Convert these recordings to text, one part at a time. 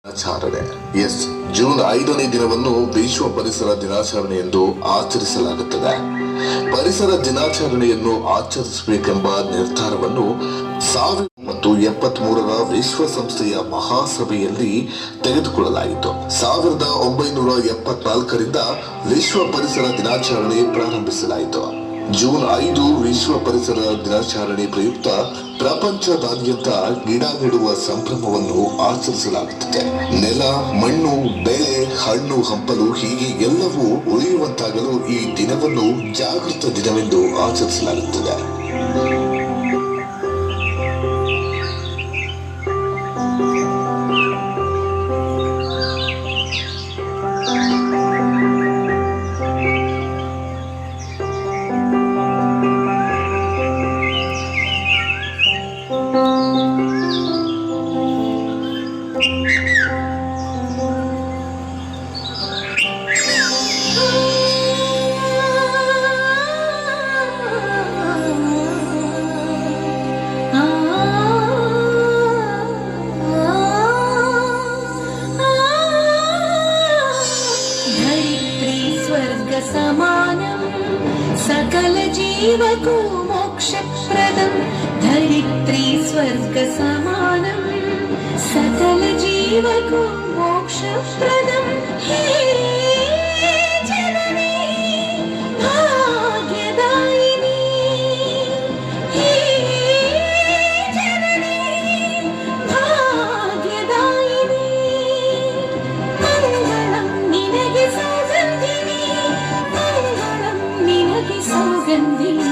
ಆಚರಣೆ ಜೂನ್ 5ನೇ ದಿನವನ್ನು ವಿಶ್ವ ಪರಿಸರ ದಿನಾಚರಣೆ ಎಂದು ಆಚರಿಸಲಾಗುತ್ತದೆ. ಪರಿಸರ ದಿನಾಚರಣೆಯನ್ನು ಆಚರಿಸಬೇಕೆಂಬ ನಿರ್ಧಾರವನ್ನು 1973ರ ವಿಶ್ವಸಂಸ್ಥೆಯ ಮಹಾಸಭೆಯಲ್ಲಿ ತೆಗೆದುಕೊಳ್ಳಲಾಯಿತು. 1974ರಿಂದ ವಿಶ್ವ ಪರಿಸರ ದಿನಾಚರಣೆ ಪ್ರಾರಂಭಿಸಲಾಯಿತು. ಜೂನ್ 5 ವಿಶ್ವ ಪರಿಸರ ದಿನಾಚರಣೆ ಪ್ರಯುಕ್ತ ಪ್ರಪಂಚದಾದ್ಯಂತ ಗಿಡ ನೆಡುವ ಸಂಭ್ರಮವನ್ನು ಆಚರಿಸಲಾಗುತ್ತದೆ. ನೆಲ, ಮಣ್ಣು, ಬೆಳೆ, ಹಣ್ಣು, ಹಂಪಲು ಹೀಗೆ ಎಲ್ಲವೂ ಉಳಿಯುವಂತಾಗಲು ಈ ದಿನವನ್ನು ಜಾಗೃತ ದಿನವೆಂದು ಆಚರಿಸಲಾಗುತ್ತದೆ. समानं सकल जीवको मोक्षप्रदं धरित्री स्वर्ग समानं सकल जीवको मोक्षप्रदं हे जननी भाग्यदायिनी हे जननी भाग्यदायिनी मंगलं निनगे सौगन्धिनी सौगन्धिनी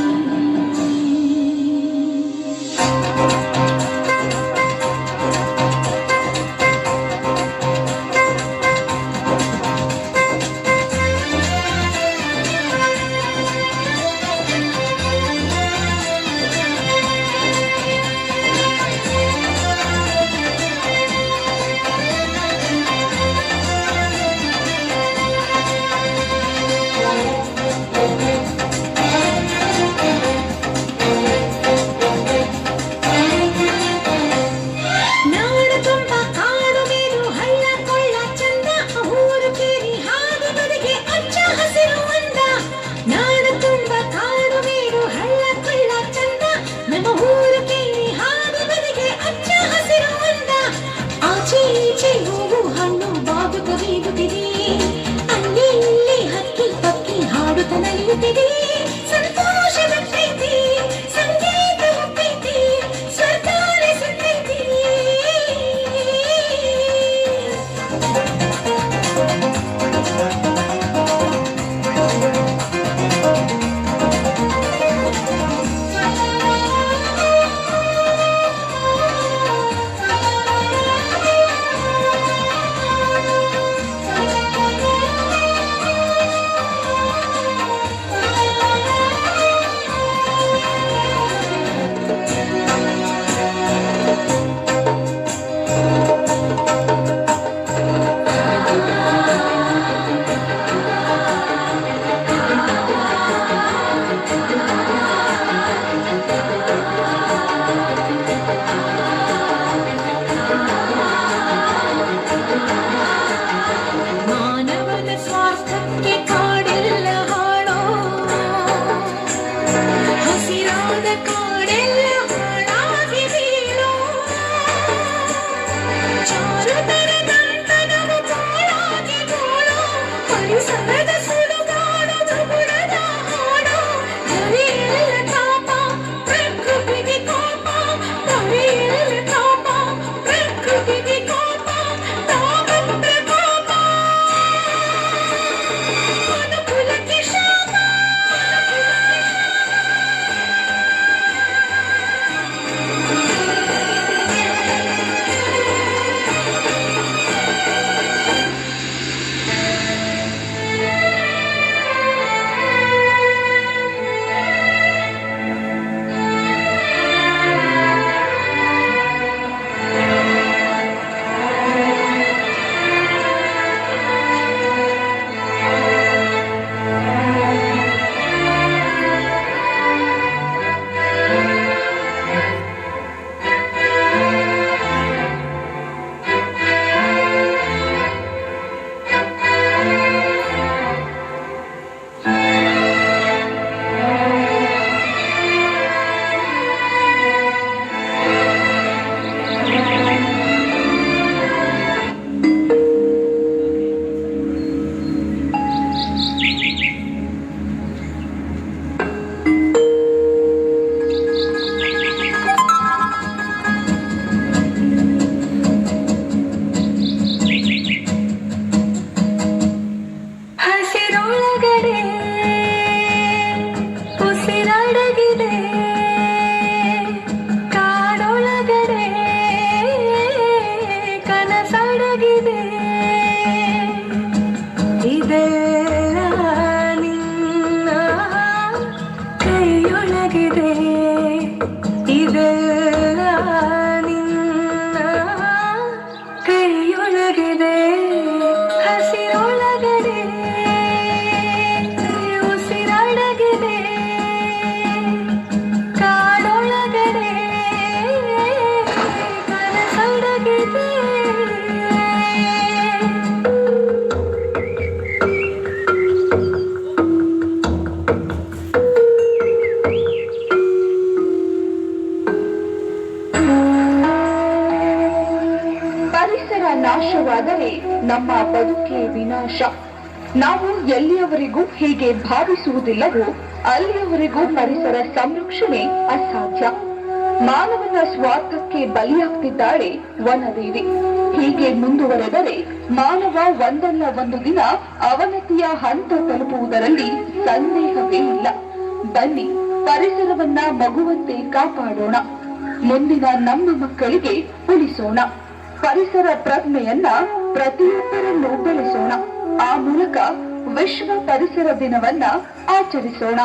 ನಾಶವಾದರೆ ನಮ್ಮ ಬದುಕೆ ವಿನಾಶ. ನಾವು ಎಲ್ಲಿಯವರೆಗೂ ಹೀಗೆ ಭಾವಿಸುವುದಿಲ್ಲವೋ ಅಲ್ಲಿಯವರೆಗೂ ಪರಿಸರ ಸಂರಕ್ಷಣೆ ಅಸಾಧ್ಯ. ಮಾನವನ ಸ್ವಾರ್ಥಕ್ಕೆ ಬಲಿಯಾಗ್ತಿದ್ದಾಳೆ ವನದೇವಿ. ಹೀಗೆ ಮುಂದುವರೆದರೆ ಮಾನವ ಒಂದಲ್ಲ ಒಂದು ದಿನ ಅವನತಿಯ ಹಂತ ತಲುಪುವುದರಲ್ಲಿ ಸಂದೇಹವೇ ಇಲ್ಲ. ಬನ್ನಿ, ಪರಿಸರವನ್ನ ಮಗುವಂತೆ ಕಾಪಾಡೋಣ. ಮುಂದಿನ ನಮ್ಮ ಮಕ್ಕಳಿಗೆ ಉಳಿಸೋಣ. ಪರಿಸರ ಪ್ರಜ್ಞೆಯನ್ನ ಪ್ರತಿಯೊಬ್ಬರಲ್ಲೂ ಬೆಳೆಸೋಣ. ಆ ಮೂಲಕ ವಿಶ್ವ ಪರಿಸರ ದಿನವನ್ನ ಆಚರಿಸೋಣ.